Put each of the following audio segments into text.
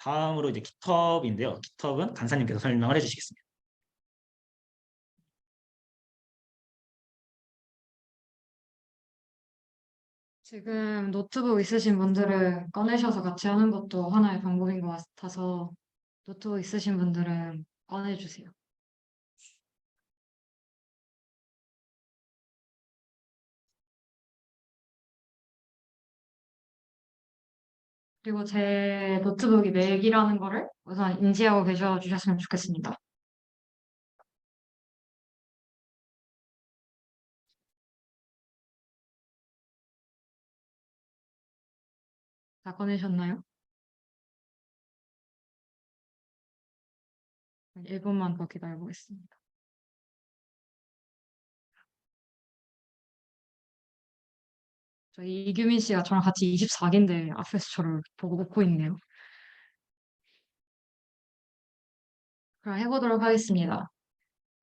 다음으로 이제 GitHub인데요. GitHub은 간사님께서 설명을 해주시겠습니다. 지금 노트북 있으신 분들은 꺼내셔서 같이 하는 것도 하나의 방법인 것 같아서 노트북 있으신 분들은 꺼내주세요. 그리고 제 노트북이 맥이라는 거를 우선 인지하고 계셔 주셨으면 좋겠습니다. 다 꺼내셨나요? 1분만 더 기다려보겠습니다. 저희 이규민 씨가 저랑 같이 24기인데 앞에서 저를 보고 웃고 있네요. 그럼 해보도록 하겠습니다.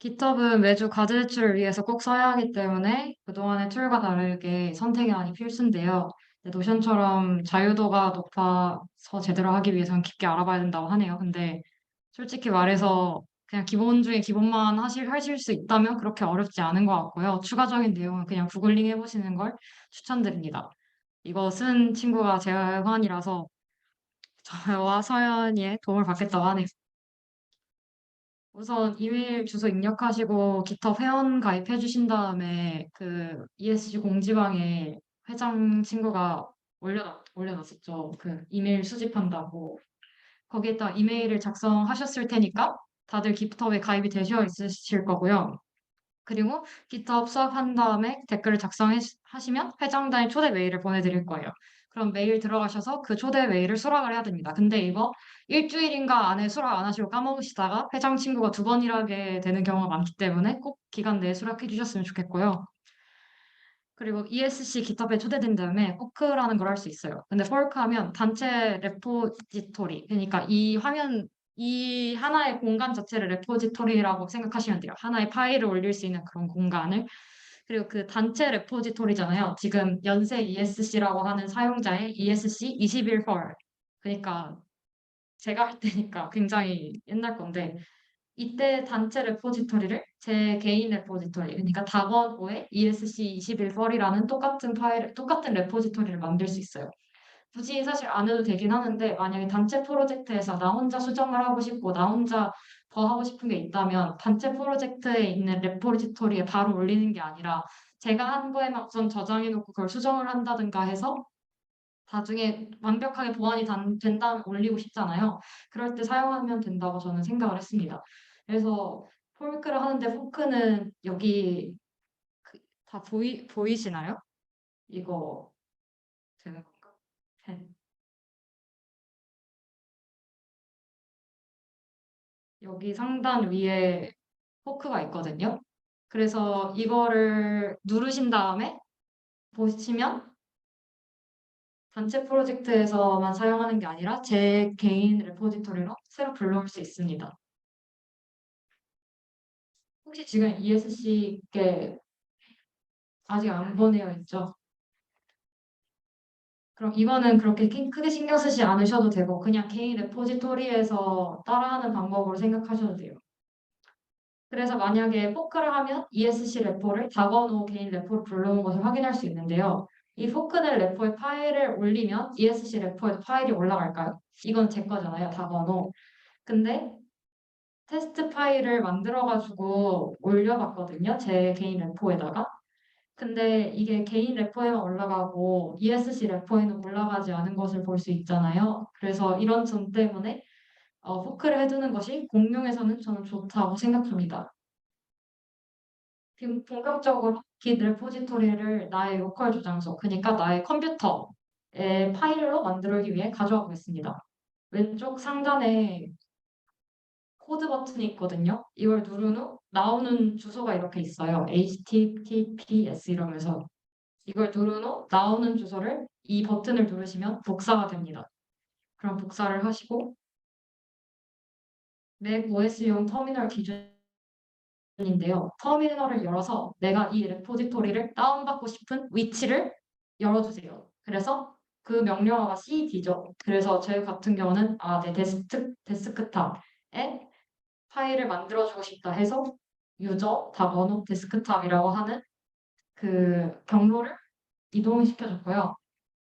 GitHub은 매주 가제 제출을 위해서 꼭 써야 하기 때문에 그동안의 툴과 다르게 선택이 많이 필수인데요. 노션처럼 자유도가 높아서 제대로 하기 위해서는 깊게 알아봐야 된다고 하네요. 근데 솔직히 말해서 그냥 기본 중에 기본만 하실 수 있다면 그렇게 어렵지 않은 것 같고요. 추가적인 내용은 그냥 구글링 해보시는 걸 추천드립니다. 이거 쓴 친구가 재환이라서 저와 서연이의 도움을 받겠다고 하네요. 우선 이메일 주소 입력하시고 GitHub 회원 가입해 주신 다음에 그 ESG 공지방에 회장 친구가 올려놨었죠. 그 이메일 수집한다고. 거기에다 이메일을 작성하셨을 테니까 다들 GitHub에 가입이 되셔 있으실 거고요. 그리고 GitHub 수업한 다음에 댓글을 작성하시면 회장단의 초대 메일을 보내드릴 거예요. 그럼 메일 들어가셔서 그 초대 메일을 수락을 해야 됩니다. 근데 이거 일주일인가 안에 수락 안 하시고 까먹으시다가 회장 친구가 두 번 일하게 되는 경우가 많기 때문에 꼭 기간 내에 수락해 주셨으면 좋겠고요. 그리고 ESC GitHub에 초대된 다음에 포크라는 걸 할 수 있어요. 근데 포크하면 단체 레포지토리, 그러니까 이 하나의 공간 자체를 레포지토리라고 생각하시면 돼요. 하나의 파일을 올릴 수 있는 그런 공간을. 그리고 그 단체 레포지토리잖아요. 지금 연세 ESC라고 하는 사용자의 ESC 21펄. 그러니까 제가 할 때니까 굉장히 옛날 건데 이때 단체 레포지토리를 제 개인 레포지토리, 그러니까 다원호의 ESC21펄이라는 똑같은 레포지토리를 만들 수 있어요. 굳이 사실 안 해도 되긴 하는데 만약에 단체 프로젝트에서 나 혼자 수정을 하고 싶고 나 혼자 더 하고 싶은 게 있다면 단체 프로젝트에 있는 레포지토리에 바로 올리는 게 아니라 제가 한 거에만 우선 저장해 놓고 그걸 수정을 한다든가 해서 나중에 완벽하게 보완이 된 다음에 올리고 싶잖아요. 그럴 때 사용하면 된다고 저는 생각을 했습니다. 그래서 포크를 하는데 포크는 여기 다 보이시나요? 이거 되는 건가? 네. 여기 상단 위에 포크가 있거든요. 그래서 이거를 누르신 다음에 보시면 단체 프로젝트에서만 사용하는 게 아니라 제 개인 레포지토리로 새로 불러올 수 있습니다. 혹시 지금 ESC께 아직 안 보내어 있죠? 그럼 이거는 그렇게 크게 신경 쓰지 않으셔도 되고 그냥 개인 레포지토리에서 따라하는 방법으로 생각하셔도 돼요. 그래서 만약에 포크를 하면 ESC 레포를 다건호 개인 레포를 불러온 것을 확인할 수 있는데요. 이 포크된 레포에 파일을 올리면 ESC 레포에도 파일이 올라갈까요? 이건 제 거잖아요, 다건호. 근데 테스트 파일을 만들어가지고 올려봤거든요, 제 개인 레포에다가. 근데 이게 개인 레포에만 올라가고 ESC 레포에는 올라가지 않은 것을 볼 수 있잖아요. 그래서 이런 점 때문에 포크를 해두는 것이 공룡에서는 저는 좋다고 생각합니다. 지금 본격적으로 Git 레포지토리를 나의 로컬 저장소, 그러니까 나의 컴퓨터의 파일로 만들기 위해 가져와 보겠습니다. 왼쪽 상단에 코드 버튼이 있거든요. 이걸 누른 후 나오는 주소가 이렇게 있어요. HTTPS 이러면서 이걸 누른 후 나오는 주소를 이 버튼을 누르시면 복사가 됩니다. 그럼 복사를 하시고 맥 OS용 터미널 기준인데요. 터미널을 열어서 내가 이 레포지토리를 다운받고 싶은 위치를 열어주세요. 그래서 그 명령어가 cd죠. 그래서 제 같은 경우는 내 데스크탑에 파일을 만들어주고 싶다 해서 유저 다번호 데스크탑이라고 하는 그 경로를 이동시켜줬고요.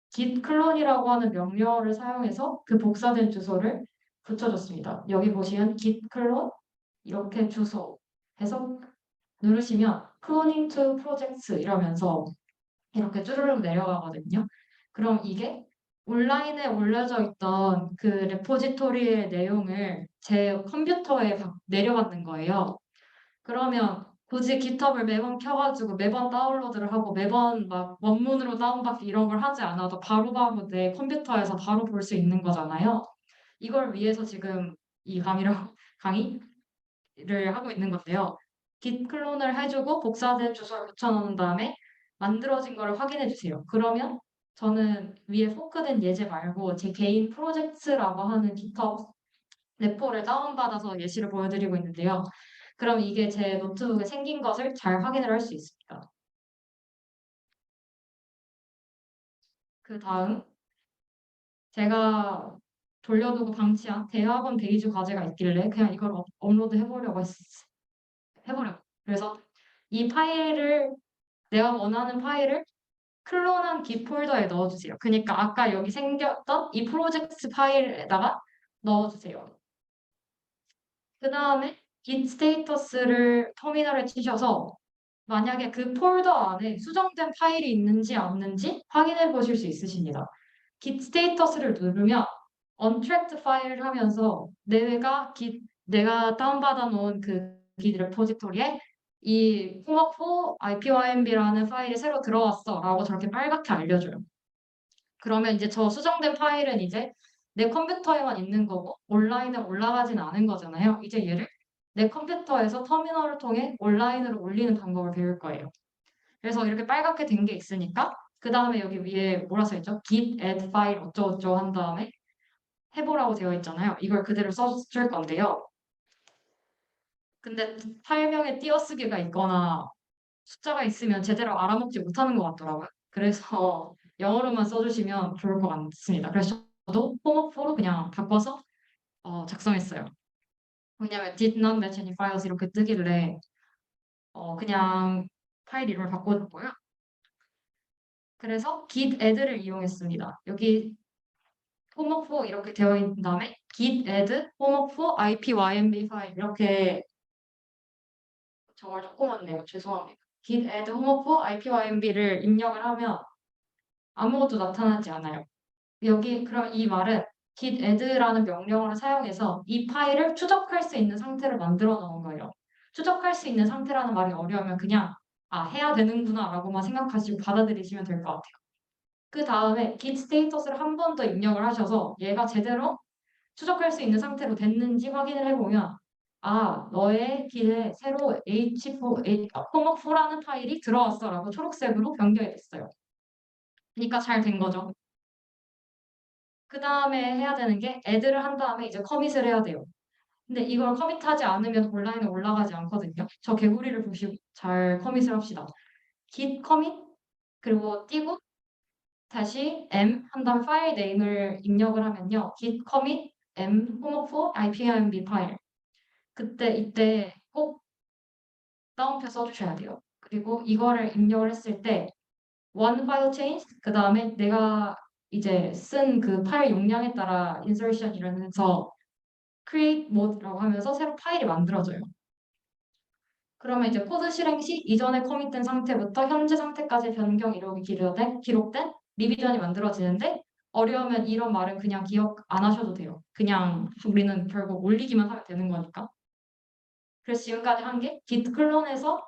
git 클론이라고 하는 명령어를 사용해서 그 복사된 주소를 붙여줬습니다. 여기 보시면 git 클론 이렇게 주소 해서 누르시면 cloning to projects 이러면서 이렇게 쭈르륵 내려가거든요. 그럼 이게 온라인에 올려져 있던 그 레포지토리의 내용을 제 컴퓨터에 내려받는 거예요. 그러면 굳이 깃허브를 매번 켜가지고 매번 다운로드를 하고 매번 막 원문으로 다운받기 이런 걸 하지 않아도 바로바로 내 컴퓨터에서 바로 볼 수 있는 거잖아요. 이걸 위해서 지금 이 강의를 하고 있는 건데요. git 클론을 해주고 복사된 주소를 붙여놓은 다음에 만들어진 거를 확인해 주세요. 그러면 저는 위에 포크된 예제 말고 제 개인 프로젝트라고 하는 깃허브 레포를 다운받아서 예시를 보여드리고 있는데요. 그럼 이게 제 노트북에 생긴 것을 잘 확인을 할 수 있습니다. 그 다음 제가 돌려두고 방치한 대학원 베이주 과제가 있길래 그냥 이걸 업로드 해보려고. 그래서 이 파일을 내가 원하는 파일을 클론한 git 폴더에 넣어주세요. 그러니까 아까 여기 생겼던 이 프로젝트 파일에다가 넣어주세요. 그 다음에 git 스테이터스를 터미널에 치셔서 만약에 그 폴더 안에 수정된 파일이 있는지 없는지 확인해 보실 수 있으십니다. git 스테이터스를 누르면 untracked 파일 하면서 내가 다운받아 놓은 그 git 레포지토리에 이 콩4 ipynb라는 파일이 새로 들어왔어 라고 저렇게 빨갛게 알려줘요. 그러면 이제 저 수정된 파일은 이제 내 컴퓨터에만 있는 거고 온라인에 올라가지는 않은 거잖아요. 이제 얘를 내 컴퓨터에서 터미널을 통해 온라인으로 올리는 방법을 배울 거예요. 그래서 이렇게 빨갛게 된 게 있으니까 그 다음에 여기 위에 뭐라 써있죠? git add file 어쩌고저쩌고 한 다음에 해보라고 되어 있잖아요. 이걸 그대로 써줄 건데요. 근데 파일명에 띄어쓰기가 있거나 숫자가 있으면 제대로 알아먹지 못하는 것 같더라고요. 그래서 영어로만 써주시면 좋을 것 같습니다. 그래서 저도 홈워크로 그냥 바꿔서 작성했어요. 왜냐면 did not match any files 이렇게 뜨길래 그냥 파일 이름을 바꿔줬고요. 그래서 git add를 이용했습니다. 여기 홈워크 이렇게 되어 있는 다음에 git add 홈워크 ipynb 파일 이렇게 정말 조그맣네요. 죄송합니다. git add 홈워크 ipynb를 입력을 하면 아무것도 나타나지 않아요. 여기 그럼 이 말은 git add라는 명령어를 사용해서 이 파일을 추적할 수 있는 상태를 만들어 놓은 거예요. 추적할 수 있는 상태라는 말이 어려우면 그냥 해야 되는구나 라고만 생각하시고 받아들이시면 될 것 같아요. 그 다음에 git 스테이터스를 한 번 더 입력을 하셔서 얘가 제대로 추적할 수 있는 상태로 됐는지 확인을 해보면 너의 git에 새로 홈워크라는 파일이 들어왔어 라고 초록색으로 변경이 됐어요. 그러니까 잘 된 거죠. 그 다음에 해야 되는 게 add를 한 다음에 이제 커밋을 해야 돼요. 근데 이걸 커밋하지 않으면 온라인에 올라가지 않거든요. 저 개구리를 보시고 잘 커밋을 합시다. git 커밋 그리고 띄고 다시 m 한 다음 파일 네임을 입력을 하면요. git commit m 홈워크 ipynb 파일 이때 꼭 다운표 써주셔야 돼요. 그리고 이거를 입력을 했을 때 one file change 그 다음에 내가 이제 쓴 그 파일 용량에 따라 insertion 이러면서 create mode라고 하면서 새로 파일이 만들어져요. 그러면 이제 코드 실행 시 이전에 커밋된 상태부터 현재 상태까지 변경 이력이 기록된 리비전이 만들어지는데 어려우면 이런 말은 그냥 기억 안 하셔도 돼요. 그냥 우리는 결국 올리기만 하면 되는 거니까. 그래서 지금까지 한 게 git 클론에서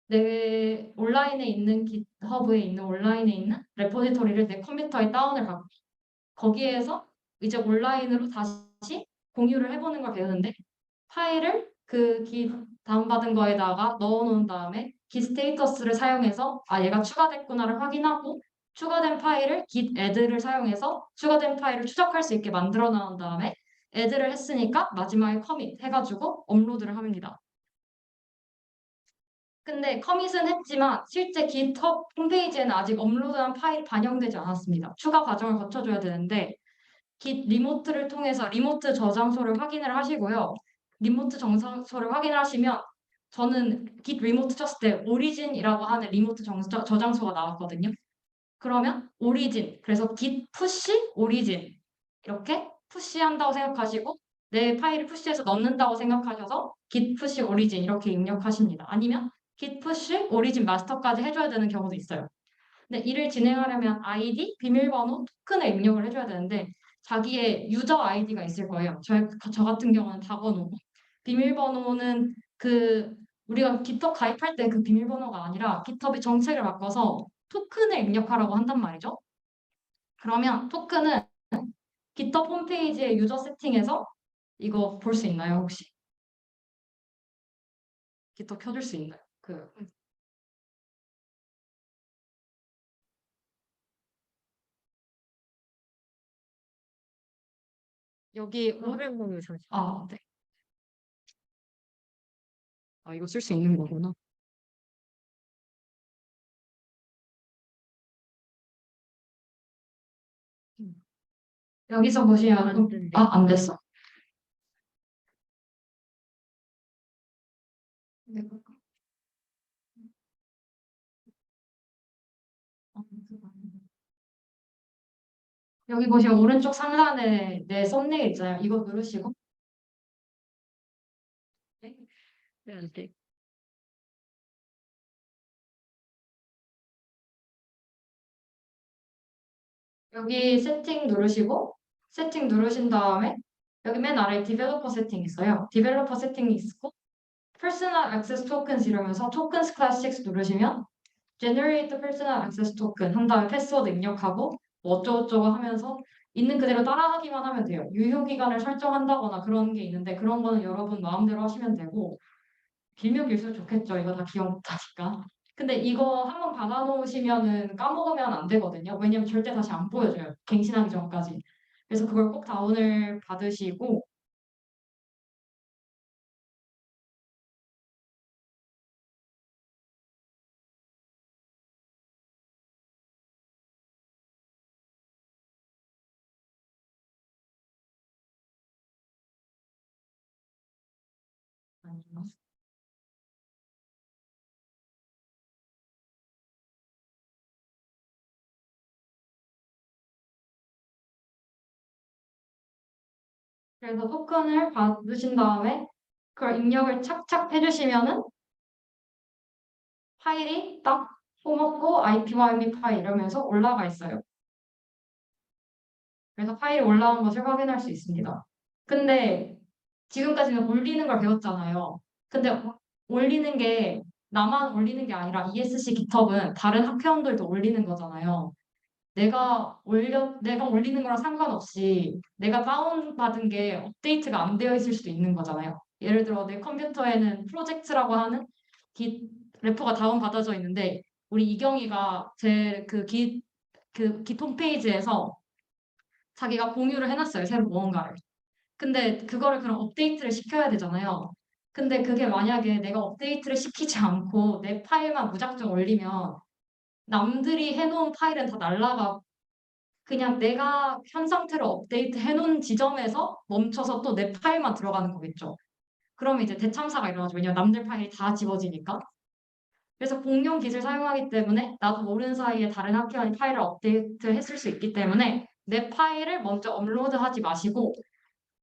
내 온라인에 있는 깃허브에 있는 온라인에 있는 레포지토리를 내 컴퓨터에 다운을 받고 거기에서 이제 온라인으로 다시 공유를 해보는 걸 배우는데 파일을 그 다운받은 거에다가 넣어놓은 다음에 git 스테이터스를 사용해서 얘가 추가됐구나를 확인하고 추가된 파일을 git add를 사용해서 추가된 파일을 추적할 수 있게 만들어 놓은 다음에 add를 했으니까 마지막에 commit 해가지고 업로드를 합니다. 근데 커밋은 했지만 실제 GitHub 홈페이지에는 아직 업로드한 파일이 반영되지 않았습니다. 추가 과정을 거쳐줘야 되는데 Git 리모트를 통해서 리모트 저장소를 확인을 하시고요. 리모트 저장소를 확인을 하시면 저는 Git 리모트 쳤을 때 오리진이라고 하는 리모트 저장소가 나왔거든요. 그러면 오리진, 그래서 git push 오리진 이렇게 푸시한다고 생각하시고 내 파일을 푸시해서 넣는다고 생각하셔서 git push 오리진 이렇게 입력하십니다. 아니면 git push 오리진 마스터까지 해줘야 되는 경우도 있어요. 근데 이를 진행하려면 아이디, 비밀번호, 토큰을 입력을 해줘야 되는데 자기의 유저 아이디가 있을 거예요. 저 같은 경우는 다건호고 비밀번호는 우리가 GitHub 가입할 때 그 비밀번호가 아니라 GitHub이 정책을 바꿔서 토큰을 입력하라고 한단 말이죠. 그러면 토큰은 GitHub 홈페이지의 유저 세팅에서 이거 볼 수 있나요, 혹시? GitHub 켜줄 수 있나요? 여기 네. 이거 쓸 수 있는 거구나. 여기서 보시면 안 됐어. 네. 여기 보시면 오른쪽 상단에 내 썸네일 있잖아요. 이거 누르시고 네. 네. 여기 세팅 누르시고 세팅 누르신 다음에 여기 맨 아래 디벨로퍼 세팅 있어요. 디벨로퍼 세팅이 있고 Personal Access Tokens 이러면서 Tokens Class 6 누르시면 Generate Personal Access Token 한 다음에 패스워드 입력하고 뭐 어쩌고저쩌고 하면서 있는 그대로 따라하기만 하면 돼요. 유효 기간을 설정한다거나 그런 게 있는데 그런 거는 여러분 마음대로 하시면 되고 빌려길수록 좋겠죠. 이거 다 기억 못하니까. 근데 이거 한번 받아놓으시면은 까먹으면 안 되거든요. 왜냐면 절대 다시 안 보여줘요. 갱신하기 전까지. 그래서 그걸 꼭 다운을 받으시고 아니요. 그래서 토큰을 받으신 다음에 그걸 입력을 착착 해주시면은 파일이 딱 포먹고 IPYM 파일 이러면서 올라가 있어요. 그래서 파일이 올라온 것을 확인할 수 있습니다. 근데 지금까지는 올리는 걸 배웠잖아요. 근데 올리는 게 나만 올리는 게 아니라 ESC GitHub은 다른 학회원들도 올리는 거잖아요. 내가 올리는 거랑 상관없이 내가 다운받은 게 업데이트가 안 되어 있을 수도 있는 거잖아요. 예를 들어 내 컴퓨터에는 프로젝트라고 하는 깃 레포가 다운받아져 있는데 우리 이경이가 깃 홈페이지에서 자기가 공유를 해놨어요. 새로 무언가를. 근데 그거를 그럼 업데이트를 시켜야 되잖아요. 근데 그게 만약에 내가 업데이트를 시키지 않고 내 파일만 무작정 올리면 남들이 해놓은 파일은 다 날라가 그냥 내가 현 상태로 업데이트 해놓은 지점에서 멈춰서 또 내 파일만 들어가는 거겠죠. 그러면 이제 대참사가 일어나죠. 왜냐면 남들 파일이 다 집어지니까. 그래서 공용 깃을 사용하기 때문에 나도 모르는 사이에 다른 학회원이 파일을 업데이트 했을 수 있기 때문에 내 파일을 먼저 업로드하지 마시고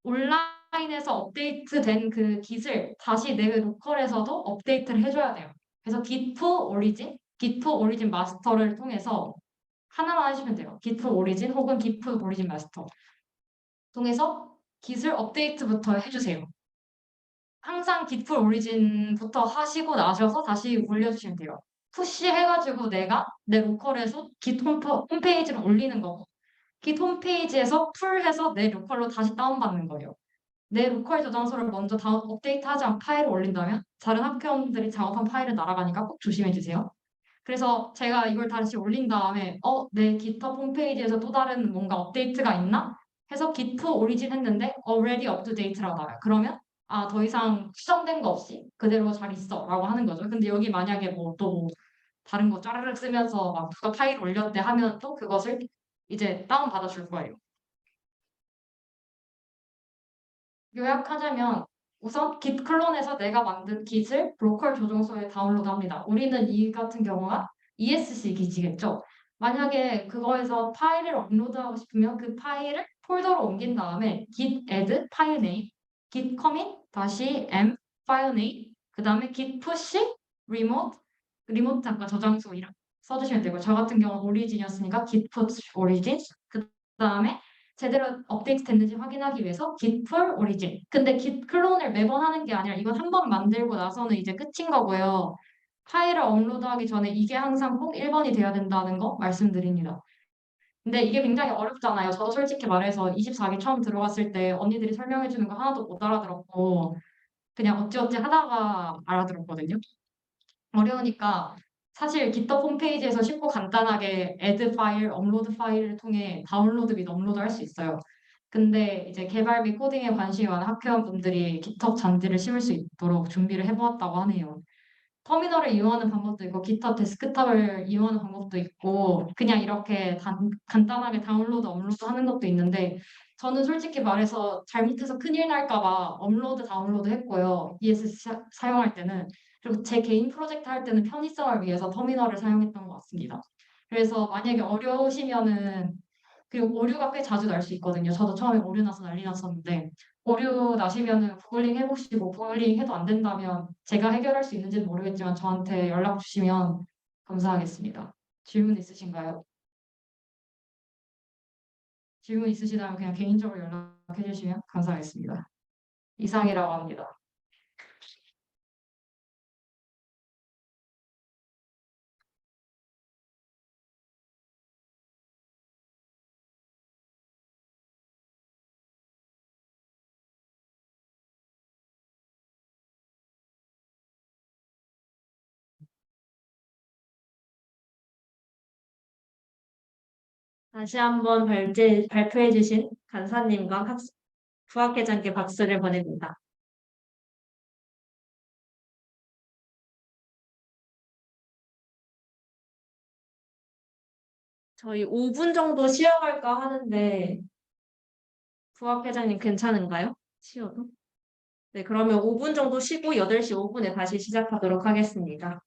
온라인에서 업데이트된 그 깃을 다시 내 로컬에서도 업데이트를 해줘야 돼요. 그래서 git origin, git origin 마스터를 통해서 하나만 하시면 돼요. git origin 혹은 git origin 마스터 통해서 깃을 업데이트부터 해주세요. 항상 git origin부터 하시고 나셔서 다시 올려주시면 돼요. 푸시 해가지고 내가 내 로컬에서 git 홈페이지를 올리는 거고 git 홈페이지에서 풀해서 내 로컬로 다시 다운받는 거예요. 내 로컬 저장소를 먼저 업데이트하지 않고 파일을 올린다면 다른 학회원들이 작업한 파일은 날아가니까 꼭 조심해 주세요. 그래서 제가 이걸 다시 올린 다음에 내 GitHub 홈페이지에서 또 다른 뭔가 업데이트가 있나? 해서 git 오리진 했는데 already up to date라고 나와요. 그러면 더 이상 수정된 거 없이 그대로 잘 있어라고 하는 거죠. 근데 여기 만약에 뭐 또 다른 거 짜르르 쓰면서 막 누가 파일 올렸대 하면 또 그것을 이제 다운받아 줄 거예요. 요약하자면 우선 git 클론에서 내가 만든 git을 로컬 저장소에 다운로드합니다. 우리는 이 같은 경우가 ESC git이겠죠. 만약에 그거에서 파일을 업로드하고 싶으면 그 파일을 폴더로 옮긴 다음에 git add 파일 name, git commit 다시 m 파일 name, 그 다음에 git push remote 잠깐 저장소 이름 써주시면 되고 저 같은 경우는 오리진이었으니까 git push origin 그 다음에 제대로 업데이트 됐는지 확인하기 위해서 git pull origin. 근데 git 클론을 매번 하는 게 아니라 이건 한 번 만들고 나서는 이제 끝인 거고요. 파일을 업로드하기 전에 이게 항상 꼭 1번이 돼야 된다는 거 말씀드립니다. 근데 이게 굉장히 어렵잖아요. 저도 솔직히 말해서 24기 처음 들어갔을 때 언니들이 설명해 주는 거 하나도 못 알아들었고 그냥 어찌어찌 하다가 알아들었거든요. 어려우니까 사실 GitHub 홈페이지에서 쉽고 간단하게 add 파일, 업로드 파일을 통해 다운로드 및 업로드 할 수 있어요. 근데 이제 개발 및 코딩에 관심이 많은 학회원분들이 GitHub 잔디를 심을 수 있도록 준비를 해보았다고 하네요. 터미널을 이용하는 방법도 있고 GitHub 데스크탑을 이용하는 방법도 있고 그냥 이렇게 간단하게 다운로드, 업로드 하는 것도 있는데 저는 솔직히 말해서 잘못해서 큰일 날까 봐 업로드, 다운로드 했고요. ES 사용할 때는. 그리고 제 개인 프로젝트 할 때는 편의성을 위해서 터미널을 사용했던 것 같습니다. 그래서 만약에 어려우시면은 그리고 오류가 꽤 자주 날 수 있거든요. 저도 처음에 오류 나서 난리 났었는데 오류 나시면은 구글링 해보시고 구글링 해도 안 된다면 제가 해결할 수 있는지는 모르겠지만 저한테 연락 주시면 감사하겠습니다. 질문 있으신가요? 질문 있으시다면 그냥 개인적으로 연락해 주시면 감사하겠습니다. 이상이라고 합니다. 다시 한번 발표해주신 간사님과 부학회장께 박수를 보냅니다. 저희 5분 정도 쉬어갈까 하는데 부학회장님 괜찮은가요? 쉬어도? 네, 그러면 5분 정도 쉬고 8시 5분에 다시 시작하도록 하겠습니다.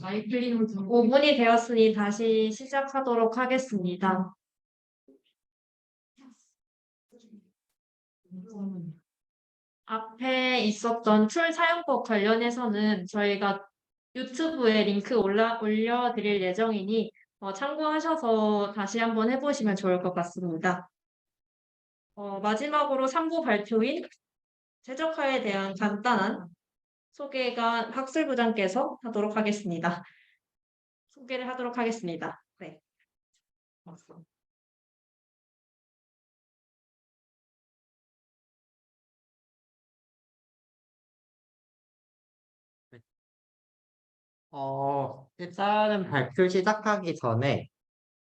마이클린을 두고 5분이 되었으니 다시 시작하도록 하겠습니다. 앞에 있었던 툴 사용법 관련해서는 저희가 유튜브에 링크 올려드릴 예정이니 참고하셔서 다시 한번 해보시면 좋을 것 같습니다. 마지막으로 3부 발표인 최적화에 대한 간단한 소개가 학술부장께서 하도록 하겠습니다. 소개를 하도록 하겠습니다. 네. 일단은 발표 시작하기 전에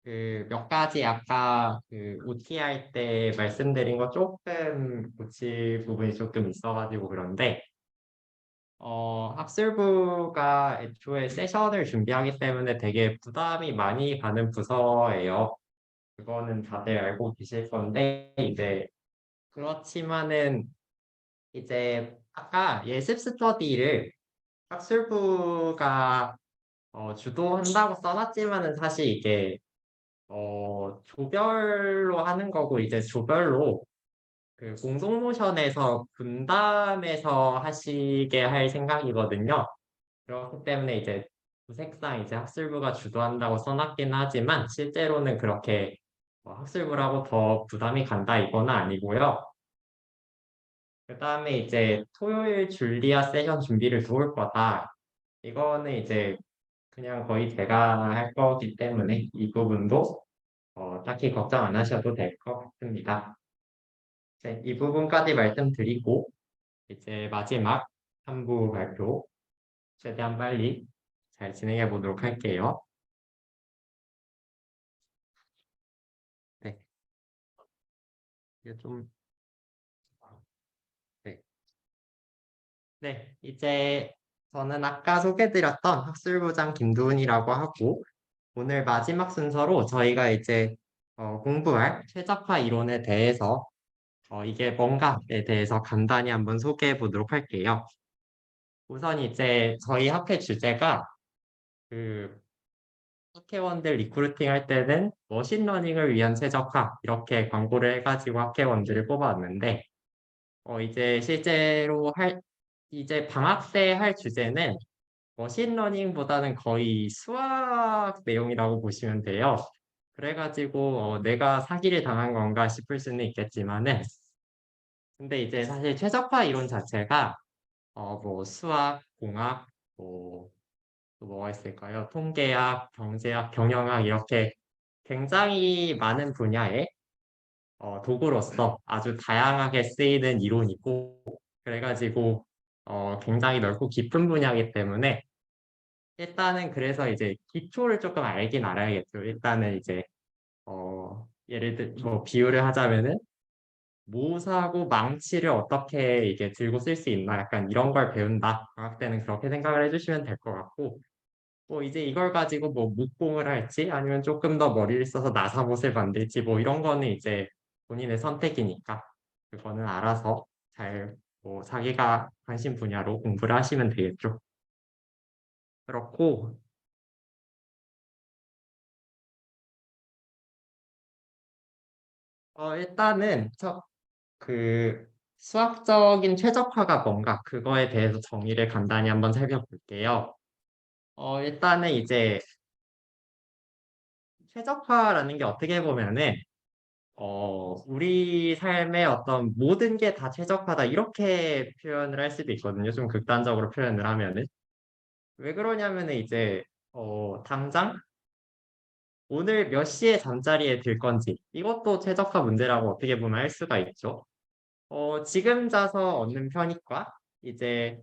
그 몇 가지 아까 그 OT 할 때 말씀드린 거 조금 고칠 부분이 조금 있어가지고 그런데 학술부가 애초에 세션을 준비하기 때문에 되게 부담이 많이 가는 부서예요. 그거는 다들 알고 계실 건데 이제 그렇지만은 이제 아까 예습 스터디를 학술부가 주도한다고 써놨지만은 사실 이게 조별로 하는 거고 이제 조별로 그 공동 모션에서 분담해서 하시게 할 생각이거든요. 그렇기 때문에 이제 구색상 이제 학술부가 주도한다고 써놨긴 하지만 실제로는 그렇게 학술부라고 더 부담이 간다 이거는 아니고요. 그 다음에 이제 토요일 줄리아 세션 준비를 도울 거다. 이거는 이제 그냥 거의 제가 할 거기 때문에 이 부분도 딱히 걱정 안 하셔도 될 것 같습니다. 네, 이 부분까지 말씀드리고 이제 마지막 3부 발표 최대한 빨리 잘 진행해 보도록 할게요. 네, 이게 좀 네. 네, 이제 저는 아까 소개드렸던 학술부장 김두은이라고 하고 오늘 마지막 순서로 저희가 이제 공부할 최적화 이론에 대해서 이게 뭔가에 대해서 간단히 한번 소개해 보도록 할게요. 우선 이제 저희 학회 주제가 그 학회원들 리크루팅 할 때는 머신러닝을 위한 최적화 이렇게 광고를 해가지고 학회원들을 뽑아왔는데 이제 실제로 이제 방학 때 할 주제는 머신러닝보다는 거의 수학 내용이라고 보시면 돼요. 그래가지고 내가 사기를 당한 건가 싶을 수는 있겠지만은 근데 이제 사실 최적화 이론 자체가 뭐 수학, 공학, 또 뭐가 있을까요? 통계학, 경제학, 경영학 이렇게 굉장히 많은 분야의 도구로서 아주 다양하게 쓰이는 이론이고 그래가지고 굉장히 넓고 깊은 분야이기 때문에 일단은 그래서 이제 기초를 조금 알긴 알아야겠죠. 일단은 이제 예를 들 뭐 비유를 하자면은 모사하고 망치를 어떻게 이게 들고 쓸 수 있나 약간 이런 걸 배운다. 방학 때는 그렇게 생각을 해주시면 될 것 같고 뭐 이제 이걸 가지고 뭐木工을 할지 아니면 조금 더 머리를 써서 나사못을 만들지 뭐 이런 거는 이제 본인의 선택이니까 그거는 알아서 잘 뭐 자기가 관심 분야로 공부를 하시면 되겠죠. 그렇고 일단은 그 수학적인 최적화가 뭔가 그거에 대해서 정의를 간단히 한번 살펴볼게요. 일단은 이제 최적화라는 게 어떻게 보면은 우리 삶의 어떤 모든 게 다 최적화다 이렇게 표현을 할 수도 있거든요. 좀 극단적으로 표현을 하면은 왜 그러냐면은 이제 당장 오늘 몇 시에 잠자리에 들 건지 이것도 최적화 문제라고 어떻게 보면 할 수가 있죠. 지금 자서 얻는 편익과 이제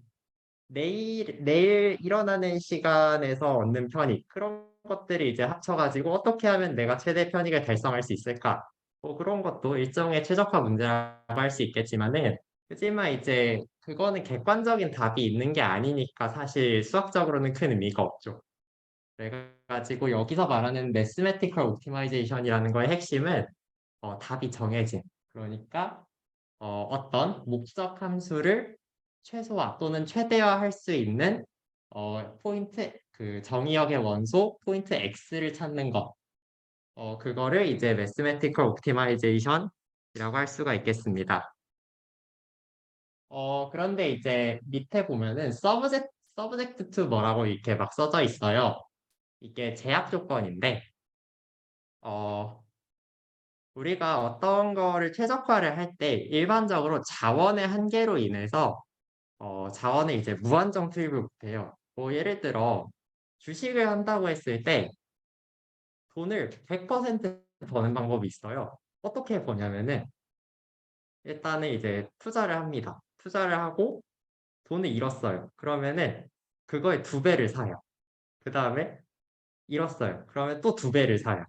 내일 일어나는 시간에서 얻는 편익, 그런 것들이 이제 합쳐가지고 어떻게 하면 내가 최대 편익을 달성할 수 있을까? 뭐 그런 것도 일종의 최적화 문제라고 할 수 있겠지만은, 하지만 이제 그거는 객관적인 답이 있는 게 아니니까 사실 수학적으로는 큰 의미가 없죠. 그래가지고 여기서 말하는 매스매티컬 옵티마이제이션이라는 거의 핵심은 답이 정해진. 그러니까 어떤 목적 함수를 최소화 또는 최대화할 수 있는 포인트 그 정의역의 원소 포인트 x를 찾는 거. 그거를 이제 매스매티컬 옵티마이제이션이라고 할 수가 있겠습니다. 그런데 이제 밑에 보면은 서브젝트 투 뭐라고 이렇게 막 써져 있어요. 이게 제약 조건인데, 우리가 어떤 거를 최적화를 할 때 일반적으로 자원의 한계로 인해서 자원을 이제 무한정 투입을 못해요. 뭐 예를 들어 주식을 한다고 했을 때 돈을 100% 버는 방법이 있어요. 어떻게 버냐면은 일단은 이제 투자를 합니다. 투자를 하고 돈을 잃었어요. 그러면은 그거의 2배를 사요. 그 다음에 잃었어요. 그러면 또 2배를 사요.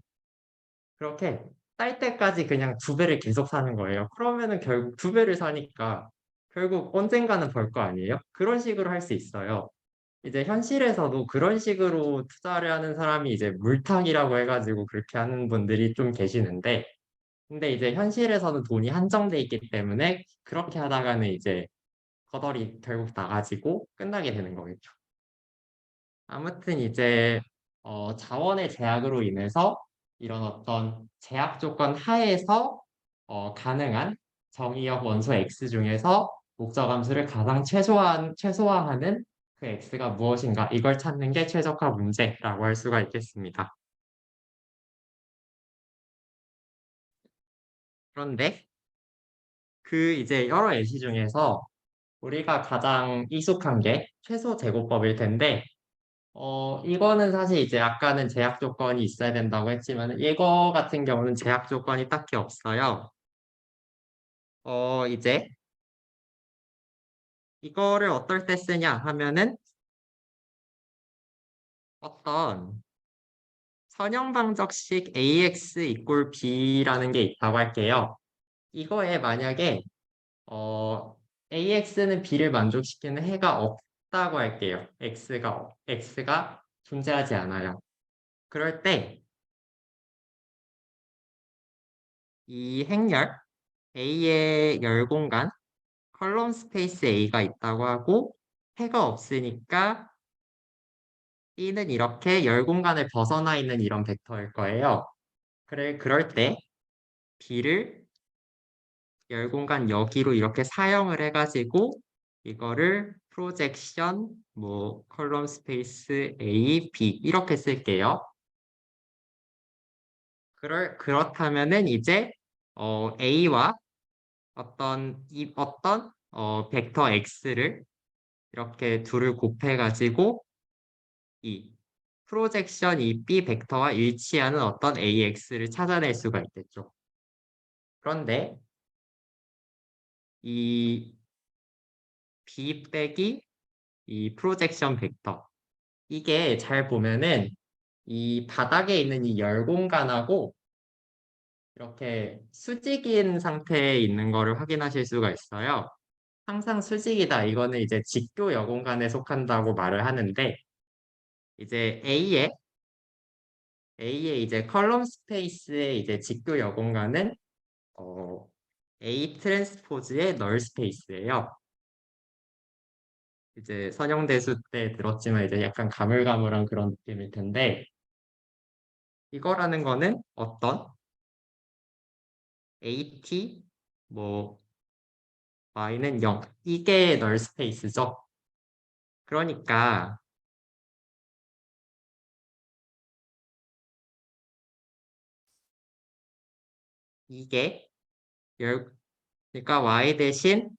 그렇게 딸 때까지 그냥 2배를 계속 사는 거예요. 그러면은 결국 2배를 사니까 결국 언젠가는 벌 거 아니에요? 그런 식으로 할 수 있어요. 이제 현실에서도 그런 식으로 투자를 하는 사람이 이제 물타기라고 해가지고 그렇게 하는 분들이 좀 계시는데, 근데 이제 현실에서는 돈이 한정돼 있기 때문에 그렇게 하다가는 이제 거덜이 결국 나가지고 끝나게 되는 거겠죠. 아무튼 이제 자원의 제약으로 인해서 이런 어떤 제약 조건 하에서 가능한 정의역 원소 X 중에서 목적 함수를 가장 최소화하는 그 X가 무엇인가 이걸 찾는 게 최적화 문제라고 할 수가 있겠습니다. 그런데 그 이제 여러 예시 중에서 우리가 가장 익숙한 게 최소 제곱법일 텐데 이거는 사실 이제 아까는 제약 조건이 있어야 된다고 했지만 이거 같은 경우는 제약 조건이 딱히 없어요. 이제 이거를 어떨 때 쓰냐 하면은 어떤 선형방정식 AX 이꼴 B라는 게 있다고 할게요. 이거에 만약에 어, AX는 B를 만족시키는 해가 없다고 할게요. X가 존재하지 않아요. 그럴 때 이 행렬 A의 열 공간 컬럼 스페이스 A가 있다고 하고 해가 없으니까 B는 이렇게 열 공간을 벗어나 있는 이런 벡터일 거예요. 그럴 때 B를 열 공간 여기로 이렇게 사용을 해가지고 이거를 프로젝션 뭐 컬럼 스페이스 A, B 이렇게 쓸게요. 그렇다면은 이제 A와 어떤 벡터 X를 이렇게 둘을 곱해가지고 이 프로젝션 이 B 벡터와 일치하는 어떤 AX를 찾아낼 수가 있겠죠. 그런데 이 B 빼기 이 프로젝션 벡터 이게 잘 보면은 이 바닥에 있는 이 열 공간하고 이렇게 수직인 상태에 있는 거를 확인하실 수가 있어요. 항상 수직이다. 이거는 이제 직교 여공간에 속한다고 말을 하는데 이제 A의 이제 컬럼 스페이스의 이제 직교 여공간은 어, A 트랜스포즈의 널 스페이스예요. 이제 선형대수 때 들었지만 이제 약간 가물가물한 그런 느낌일 텐데 이거라는 거는 어떤 AT 뭐 y는 0 이게 널 스페이스죠. 그러니까 이게 열 그러니까 y 대신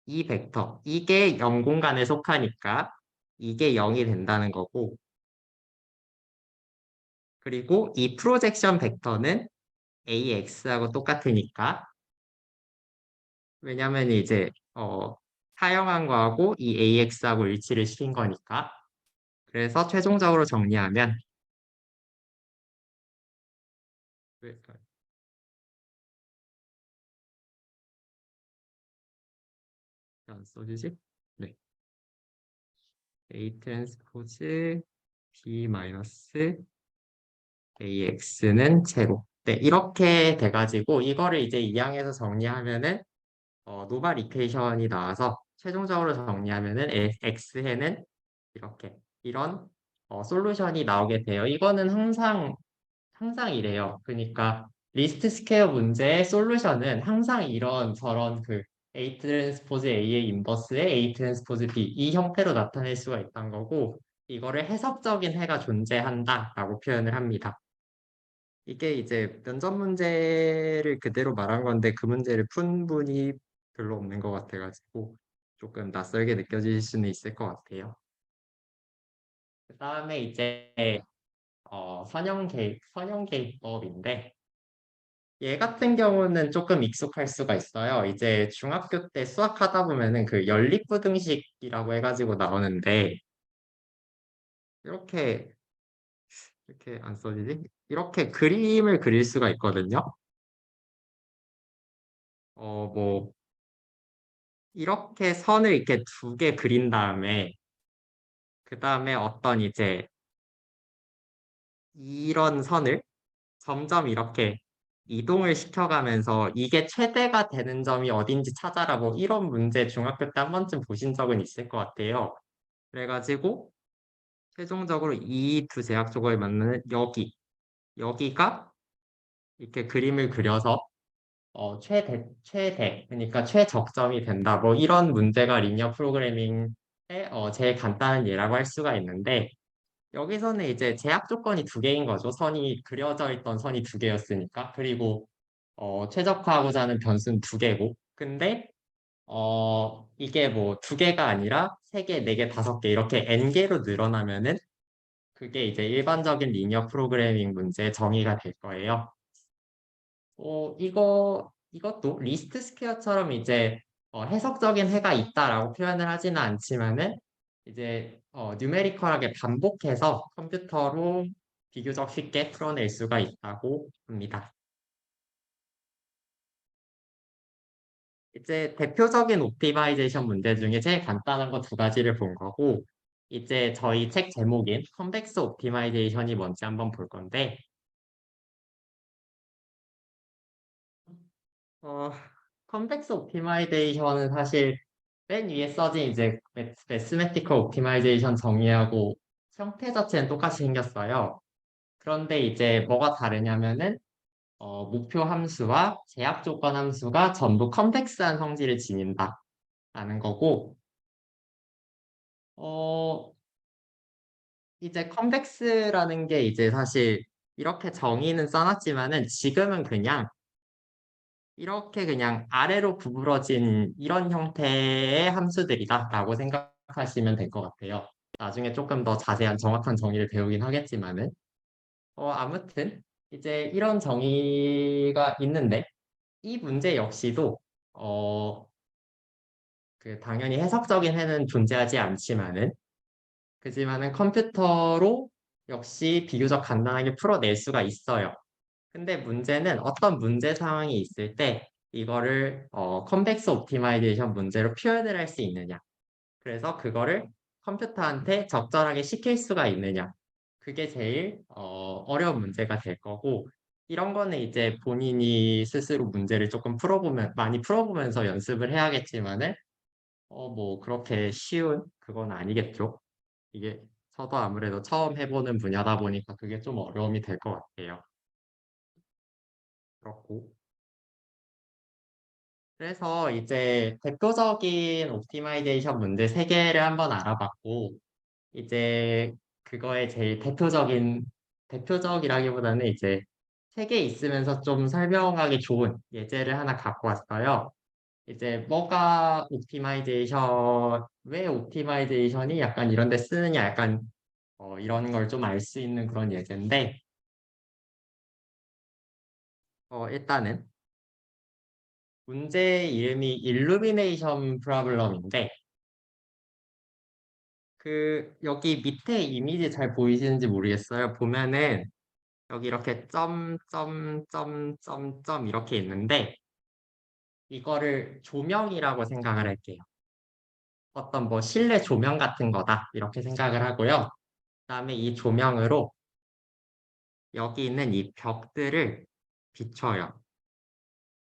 이 벡터 이게 0 공간에 속하니까 이게 0이 된다는 거고 그리고 이 프로젝션 벡터는 AX하고 똑같으니까 왜냐면 이제 사용한 거하고 이 AX하고 일치를 시킨 거니까 그래서 최종적으로 정리하면 안 써주지? 네. A 트랜스포즈 B 마이너스 AX는 제로. 네, 이렇게 돼가지고 이거를 이제 이 항에서 정리하면은 노멀 이퀘이션이 나와서 최종적으로 정리하면은 X해는 이렇게 이런 솔루션이 나오게 돼요. 이거는 항상 이래요. 그러니까 리스트 스퀘어 문제의 솔루션은 항상 이런 저런 그 A 트랜스포즈 A의 인버스에 A 트랜스포즈 B 이 형태로 나타낼 수가 있다는 거고 이거를 해석적인 해가 존재한다라고 표현을 합니다. 이게 이제 면접 문제를 그대로 말한 건데 그 문제를 푼 분이 별로 없는 것 같아가지고 조금 낯설게 느껴질 수는 있을 것 같아요. 그 다음에 이제 선형 개입법인데 얘 같은 경우는 조금 익숙할 수가 있어요. 이제 중학교 때 수학하다 보면은 그 연립부등식이라고 해가지고 나오는데 이렇게 이렇게 안 써지지? 이렇게 그림을 그릴 수가 있거든요. 뭐 이렇게 선을 이렇게 두 개 그린 다음에 그 다음에 어떤 이제 이런 선을 점점 이렇게 이동을 시켜가면서 이게 최대가 되는 점이 어딘지 찾아라 뭐 이런 문제 중학교 때 한 번쯤 보신 적은 있을 것 같아요. 그래가지고 최종적으로 이 두 제약 조각을 만나는 여기가 이렇게 그림을 그려서 최대 그러니까 최적점이 된다 뭐 이런 문제가 리니어 프로그래밍의 제일 간단한 예라고 할 수가 있는데 여기서는 이제 제약 조건이 두 개인 거죠. 선이 그려져 있던 선이 두 개였으니까. 그리고 최적화하고자 하는 변수는 두 개고. 근데 이게 뭐 두 개가 아니라 세 개, 네 개, 다섯 개 이렇게 n 개로 늘어나면은 그게 이제 일반적인 리니어 프로그래밍 문제의 정의가 될 거예요. 이것도 리스트 스퀘어처럼 이제 해석적인 해가 있다라고 표현을 하지는 않지만은 이제 뉴메리컬하게 반복해서 컴퓨터로 비교적 쉽게 풀어낼 수가 있다고 합니다. 이제 대표적인 옵티마이제이션 문제 중에 제일 간단한 거 두 가지를 본 거고 이제 저희 책 제목인 컨벡스 옵티마이제이션이 뭔지 한번 볼 건데 어, 컨벡스 옵티마이제이션은 사실 맨 위에 써진 이제 매스매티컬 옵티마이제이션 정의하고 형태 자체는 똑같이 생겼어요. 그런데 이제 뭐가 다르냐면은 목표 함수와 제약 조건 함수가 전부 컨벡스한 성질을 지닌다라는 거고 어, 이제 컨벡스라는 게 이제 사실 이렇게 정의는 써놨지만은 지금은 그냥 이렇게 그냥 아래로 구부러진 이런 형태의 함수들이다라고 생각하시면 될 것 같아요. 나중에 조금 더 자세한 정확한 정의를 배우긴 하겠지만은 아무튼 이제 이런 정의가 있는데 이 문제 역시도 어, 그 당연히 해석적인 해는 존재하지 않지만은 그지만은 컴퓨터로 역시 비교적 간단하게 풀어낼 수가 있어요. 근데 문제는 어떤 문제 상황이 있을 때 이거를 컨벡스 옵티마이제이션 문제로 표현을 할 수 있느냐. 그래서 그거를 컴퓨터한테 적절하게 시킬 수가 있느냐. 그게 제일 어려운 문제가 될 거고 이런 거는 이제 본인이 스스로 문제를 조금 많이 풀어보면서 연습을 해야겠지만은 뭐 그렇게 쉬운 그건 아니겠죠. 이게 저도 아무래도 처음 해보는 분야다 보니까 그게 좀 어려움이 될 것 같아요. 그렇고 그래서 이제 대표적인 옵티마이제이션 문제 세 개를 한번 알아봤고 이제 그거의 제일 대표적이라기보다는 이제 세 개 있으면서 좀 설명하기 좋은 예제를 하나 갖고 왔어요. 이제 왜 옵티마이제이션이 약간 이런 데 쓰느냐 약간 이런 걸 좀 알 수 있는 그런 예제인데 일단은 문제 이름이 일루미네이션 프로블럼인데 그 여기 밑에 이미지 잘 보이시는지 모르겠어요. 보면은 여기 이렇게 점 이렇게 있는데 이거를 조명이라고 생각을 할게요. 어떤 뭐 실내 조명 같은 거다 이렇게 생각을 하고요. 그다음에 이 조명으로 여기 있는 이 벽들을 비춰요.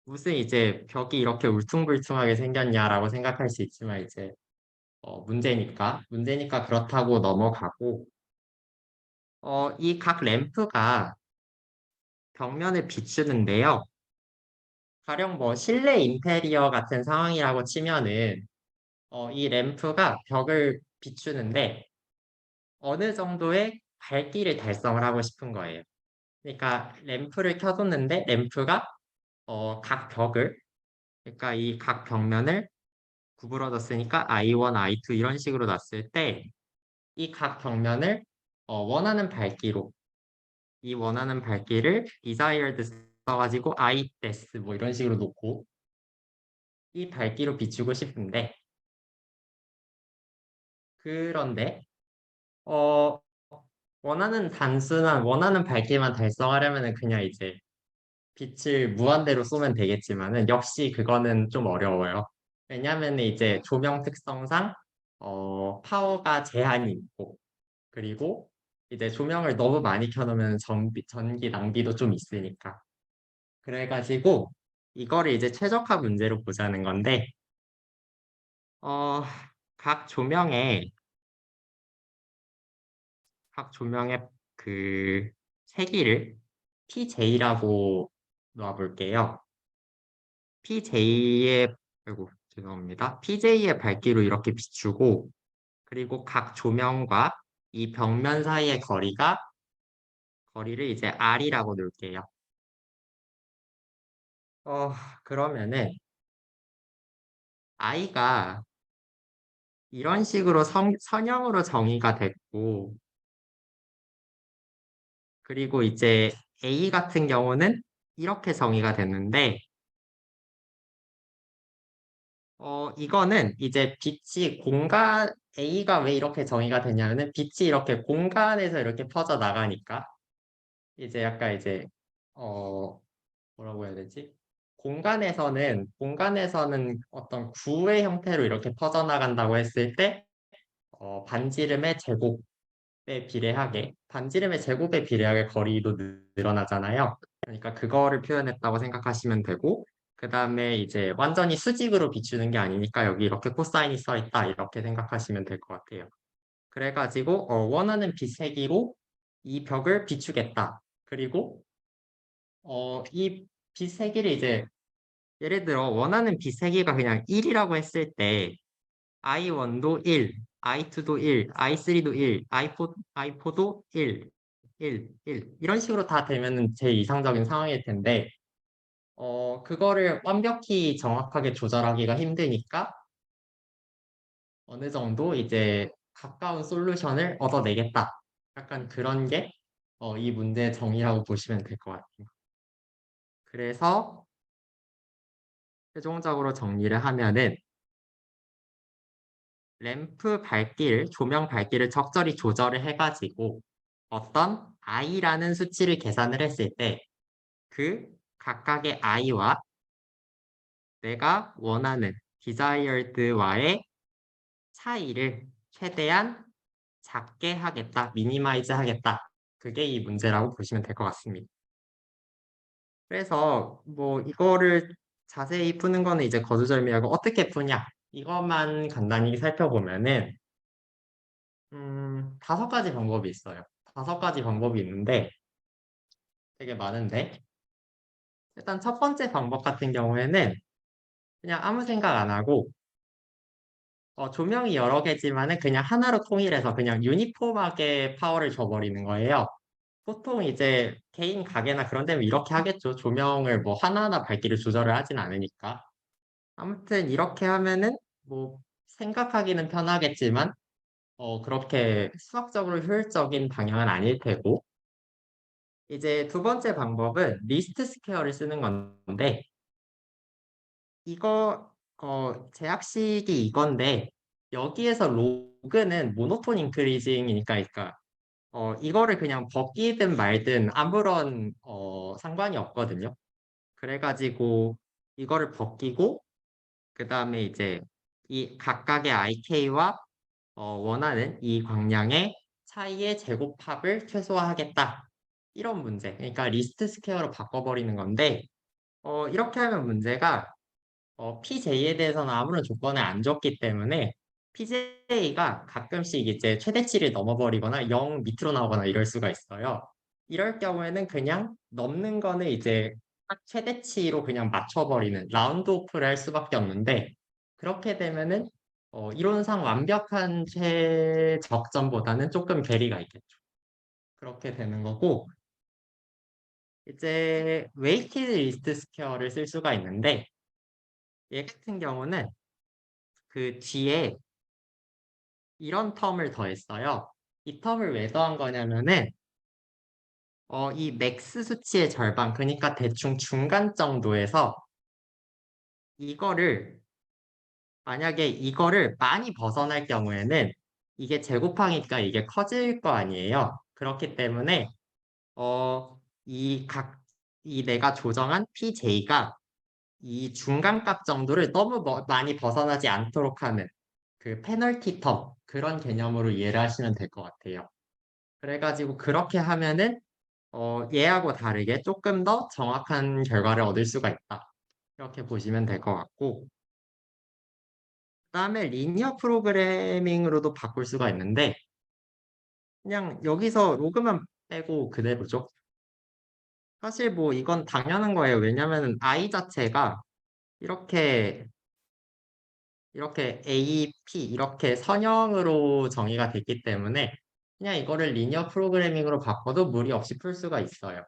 무슨 이제 벽이 이렇게 울퉁불퉁하게 생겼냐라고 생각할 수 있지만 이제 문제니까 그렇다고 넘어가고, 이 각 램프가 벽면을 비추는데요. 가령 뭐 실내 인테리어 같은 상황이라고 치면은 이 램프가 벽을 비추는데 어느 정도의 밝기를 달성을 하고 싶은 거예요. 그러니까 램프를 켜뒀는데 램프가 각 벽을 그러니까 이 각 벽면을 구부러졌으니까 I1, I2 이런 식으로 놨을 때 이 각 벽면을 원하는 밝기로 이 원하는 밝기를 desired 써가지고 I des 뭐 이런 식으로 놓고 이 밝기로 비추고 싶은데 그런데 어, 원하는 밝기만 달성하려면은 그냥 이제 빛을 무한대로 쏘면 되겠지만은 역시 그거는 좀 어려워요. 왜냐하면 이제 조명 특성상 파워가 제한이 있고 그리고 이제 조명을 너무 많이 켜놓으면 전기 낭비도 좀 있으니까. 그래가지고 이거를 이제 최적화 문제로 보자는 건데 어, 각 조명에 각 조명의 그 세기를 PJ라고 놔볼게요. PJ의 아이고 죄송합니다. PJ의 밝기로 이렇게 비추고 그리고 각 조명과 이 벽면 사이의 거리를 이제 R이라고 놓을게요. 어, 그러면은 I가 이런 식으로 선형으로 정의가 됐고 그리고 이제 A 같은 경우는 이렇게 정의가 됐는데 이거는 이제 A가 왜 이렇게 정의가 되냐면은 빛이 이렇게 공간에서 이렇게 퍼져 나가니까 이제 약간 이제 어 뭐라고 해야 되지? 공간에서는 어떤 구의 형태로 이렇게 퍼져나간다고 했을 때 반지름의 제곱에 비례하게 거리도 늘어나잖아요. 그러니까 그거를 표현했다고 생각하시면 되고 그 다음에 이제 완전히 수직으로 비추는 게 아니니까 여기 이렇게 코사인이 써 있다 이렇게 생각하시면 될 것 같아요. 그래가지고 원하는 빛세기로 이 벽을 비추겠다. 그리고 이 빛세기를 이제 예를 들어 원하는 빛세기가 그냥 1이라고 했을 때 I1도 1, I2도 1, I3도 1, I4도 1, 1 이런 식으로 다 되면은 제일 이상적인 상황일 텐데 그거를 완벽히 정확하게 조절하기가 힘드니까 어느 정도 이제 가까운 솔루션을 얻어내겠다. 약간 그런 게 이 문제의 정의라고 보시면 될 것 같아요. 그래서 최종적으로 정리를 하면은 조명 밝기를 적절히 조절을 해가지고 어떤 i라는 수치를 계산을 했을 때 그 각각의 i와 내가 원하는 desired와의 차이를 최대한 작게 하겠다, 미니마이즈 하겠다. 그게 이 문제라고 보시면 될 것 같습니다. 그래서 뭐 이거를 자세히 푸는 거는 이제 거두절미하고 어떻게 푸냐 이것만 간단히 살펴보면은 5가지 방법이 있어요. 5가지 방법이 있는데 되게 많은데 일단 첫 번째 방법 같은 경우에는 그냥 아무 생각 안 하고 조명이 여러 개지만은 그냥 하나로 통일해서 그냥 유니폼하게 파워를 줘버리는 거예요. 보통 이제 개인 가게나 그런 데는 이렇게 하겠죠. 조명을 뭐 하나하나 밝기를 조절을 하진 않으니까. 아무튼 이렇게 하면은 뭐 생각하기는 편하겠지만 그렇게 수학적으로 효율적인 방향은 아닐 테고 이제 두 번째 방법은 리스트 스퀘어를 쓰는 건데 이거 제약식이 이건데 여기에서 로그는 모노톤 인크리징이니까 그러니까 이거를 그냥 벗기든 말든 아무런 상관이 없거든요. 그래가지고 이거를 벗기고 그 다음에 이제 이 각각의 IK와 원하는 이 광량의 차이의 제곱합을 최소화하겠다. 이런 문제. 그러니까 리스트 스퀘어로 바꿔버리는 건데 이렇게 하면 문제가 PJ에 대해서는 아무런 조건을 안 줬기 때문에 PJ가 가끔씩 이제 최대치를 넘어버리거나 0 밑으로 나오거나 이럴 수가 있어요. 이럴 경우에는 그냥 넘는 거는 이제 딱 최대치로 그냥 맞춰버리는 라운드 오프를 할 수밖에 없는데 그렇게 되면은 이론상 완벽한 최적점보다는 조금 괴리가 있겠죠. 그렇게 되는 거고 이제 웨이티드 리스트 스퀘어를 쓸 수가 있는데 얘 같은 경우는 그 뒤에 이런 텀을 더했어요. 이 텀을 왜 더한 거냐면은 이 맥스 수치의 절반, 그러니까 대충 중간 정도에서 이거를 만약에 이거를 많이 벗어날 경우에는 이게 제곱하니까 이게 커질 거 아니에요. 그렇기 때문에 이 내가 조정한 PJ가 이 중간값 정도를 너무 많이 벗어나지 않도록 하는 그 페널티 텀 그런 개념으로 이해를 하시면 될 것 같아요. 그래가지고 그렇게 하면은 얘하고 다르게 조금 더 정확한 결과를 얻을 수가 있다. 이렇게 보시면 될 것 같고 그다음에 리니어 프로그래밍으로도 바꿀 수가 있는데 그냥 여기서 로그만 빼고 그대로죠. 사실 뭐 이건 당연한 거예요. 왜냐면은 i 자체가 이렇게 A, P 이렇게 선형으로 정의가 됐기 때문에 그냥 이거를 리니어 프로그래밍으로 바꿔도 무리 없이 풀 수가 있어요.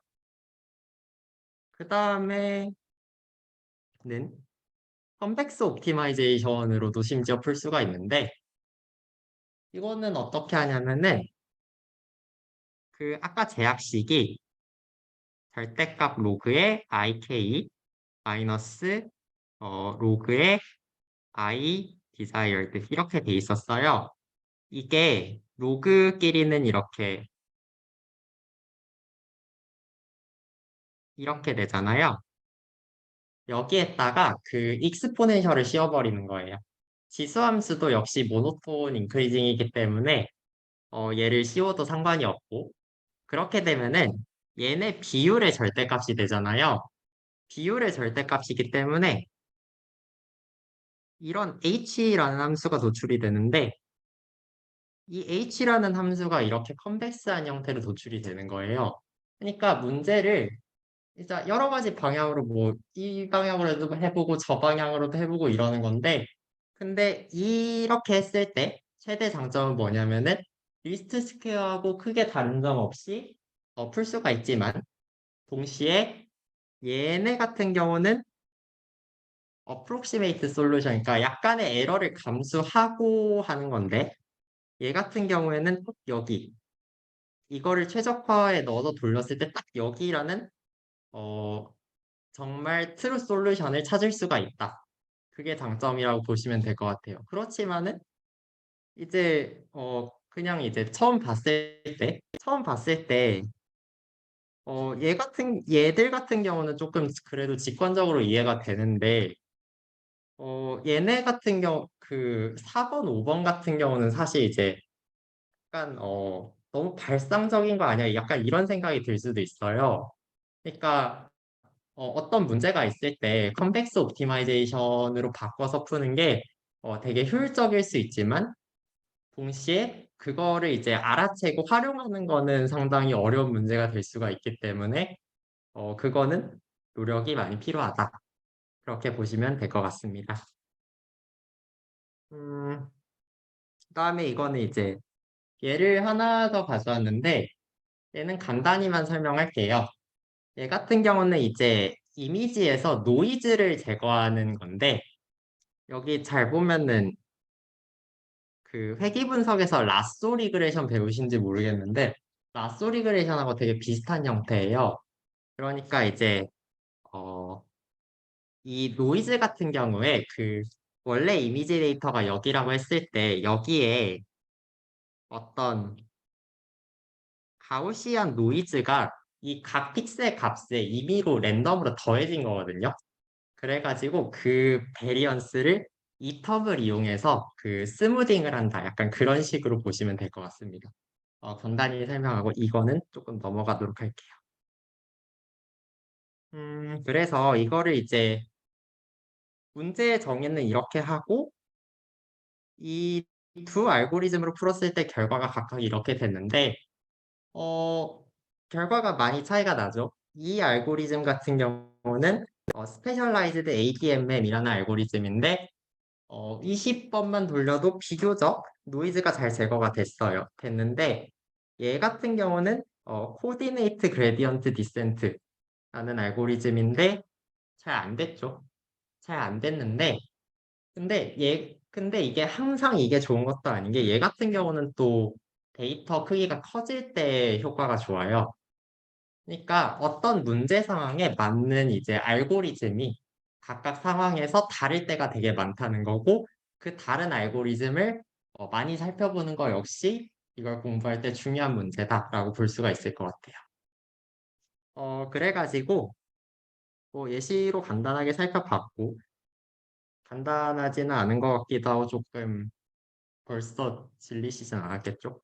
그 다음에는 컨벡스 옵티마이제이션으로도 심지어 풀 수가 있는데 이거는 어떻게 하냐면은 그 아까 제약식이 절대값 로그의 IK 마이너스 로그의 I desired 이렇게 돼 있었어요. 이게 로그끼리는 이렇게 되잖아요. 여기에다가 그 익스포넨셜을 씌워버리는 거예요. 지수함수도 역시 모노톤 인크리징이기 때문에 얘를 씌워도 상관이 없고 그렇게 되면은 얘네 비율의 절대값이 되잖아요. 비율의 절대값이기 때문에 이런 h라는 함수가 도출이 되는데 이 h라는 함수가 이렇게 컨벡스한 형태로 도출이 되는 거예요. 그러니까 문제를 진짜 여러 가지 방향으로 뭐 이 방향으로도 해보고 저 방향으로도 해보고 이러는 건데 근데 이렇게 했을 때 최대 장점은 뭐냐면은 리스트 스퀘어하고 크게 다른 점 없이 풀 수가 있지만 동시에 얘네 같은 경우는 approximate solution, 그러니까 약간의 에러를 감수하고 하는 건데 얘 같은 경우에는 딱 여기 이거를 최적화에 넣어서 돌렸을 때 딱 여기라는 어, 정말 트루 솔루션을 찾을 수가 있다. 그게 장점이라고 보시면 될 것 같아요. 그렇지만은 이제 그냥 이제 처음 봤을 때 얘들 같은 경우는 조금 그래도 직관적으로 이해가 되는데 얘네 같은 경우 그 4번, 5번 같은 경우는 사실 이제 약간 너무 발상적인 거 아니야? 약간 이런 생각이 들 수도 있어요. 그러니까 어떤 문제가 있을 때 컨벡스 옵티마이제이션으로 바꿔서 푸는 게 되게 효율적일 수 있지만 동시에 그거를 이제 알아채고 활용하는 거는 상당히 어려운 문제가 될 수가 있기 때문에 그거는 노력이 많이 필요하다. 그렇게 보시면 될 것 같습니다. 그다음에 이거는 이제 예를 하나 더 가져왔는데 얘는 간단히만 설명할게요. 얘 같은 경우는 이제 이미지에서 노이즈를 제거하는 건데 여기 잘 보면은 그 회귀 분석에서 라쏘 리그레이션 배우신지 모르겠는데 라쏘 리그레이션하고 되게 비슷한 형태예요. 그러니까 이제 어, 이 노이즈 같은 경우에 그 원래 이미지 데이터가 여기라고 했을 때 여기에 어떤 가우시안 노이즈가 이 각 픽셀 값에 임의로 랜덤으로 더해진 거거든요. 그래가지고 그 베리언스를 이 텀을 이용해서 그 스무딩을 한다. 약간 그런 식으로 보시면 될 것 같습니다. 간단히 설명하고 이거는 조금 넘어가도록 할게요. 그래서 이거를 이제 문제 정의는 이렇게 하고 이 이 두 알고리즘으로 풀었을 때 결과가 각각 이렇게 됐는데, 결과가 많이 차이가 나죠. 이 알고리즘 같은 경우는 Specialized ADMM이라는 알고리즘인데 20번만 돌려도 비교적 노이즈가 잘 제거가 됐는데 얘 같은 경우는 Coordinate Gradient Descent라는 알고리즘인데 잘 안 됐죠. 잘 안 됐는데 근데 이게 항상 이게 좋은 것도 아닌 게 얘 같은 경우는 또 데이터 크기가 커질 때 효과가 좋아요. 그러니까 어떤 문제 상황에 맞는 이제 알고리즘이 각각 상황에서 다를 때가 되게 많다는 거고 그 다른 알고리즘을 많이 살펴보는 거 역시 이걸 공부할 때 중요한 문제다라고 볼 수가 있을 것 같아요. 그래가지고 뭐 예시로 간단하게 살펴봤고 간단하지는 않은 것 같기도 하고 조금 벌써 질리시진 않았겠죠?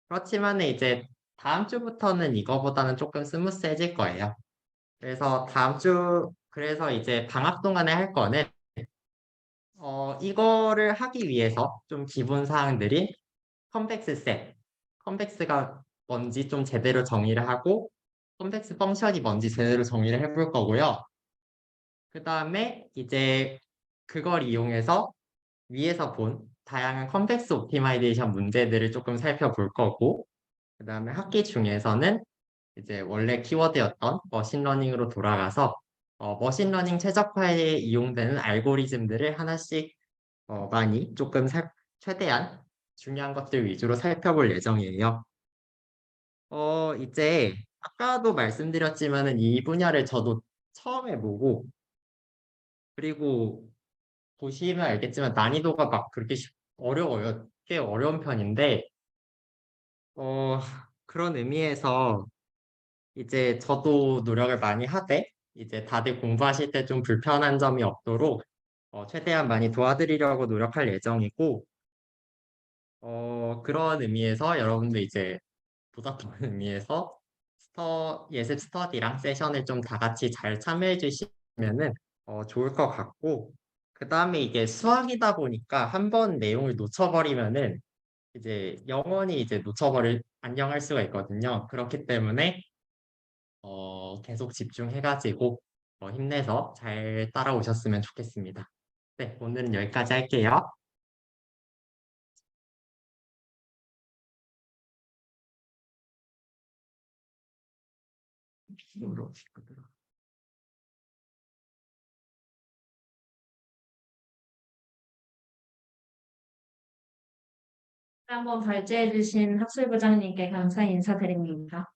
그렇지만은 이제 다음 주부터는 이거보다는 조금 스무스해질 거예요. 그래서 이제 방학 동안에 할 거는, 이거를 하기 위해서 좀 기본 사항들인 컴팩스 셋, 컴팩스가 뭔지 좀 제대로 정의를 하고, 컴팩스 펑션이 뭔지 제대로 정의를 해볼 거고요. 그 다음에 이제 그걸 이용해서 위에서 본 다양한 컴팩스 옵티마이제이션 문제들을 조금 살펴볼 거고, 그 다음에 학기 중에서는 이제 원래 키워드였던 머신러닝으로 돌아가서 머신러닝 최적화에 이용되는 알고리즘들을 하나씩 많이 최대한 중요한 것들 위주로 살펴볼 예정이에요. 이제 아까도 말씀드렸지만은 이 분야를 저도 처음 해보고 그리고 보시면 알겠지만 난이도가 막 그렇게 어려워요. 꽤 어려운 편인데 어, 그런 의미에서 이제 저도 노력을 많이 하되 이제 다들 공부하실 때 좀 불편한 점이 없도록 최대한 많이 도와드리려고 노력할 예정이고 그런 의미에서 여러분도 이제 보답하는 의미에서 예습 스터디랑 세션을 좀 다 같이 잘 참여해 주시면은 좋을 것 같고 그 다음에 이게 수학이다 보니까 한 번 내용을 놓쳐버리면은 이제 영원히 이제 안녕할 수가 있거든요. 그렇기 때문에 계속 집중해가지고 힘내서 잘 따라오셨으면 좋겠습니다. 네, 오늘은 여기까지 할게요. 한번 발제해주신 학술부장님께 감사히 인사드립니다.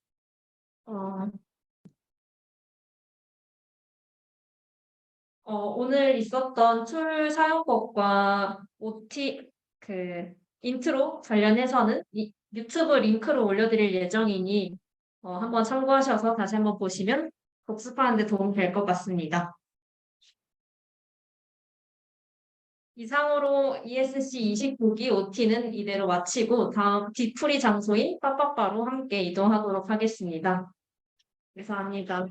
어, 오늘 있었던 툴 사용법과 인트로 관련해서는 유튜브 링크로 올려드릴 예정이니 한번 참고하셔서 다시 한번 보시면 복습하는 데 도움이 될 것 같습니다. 이상으로 ESC 29기 OT는 이대로 마치고 다음 뒤풀이 장소인 빠빠빠로 함께 이동하도록 하겠습니다. 감사합니다.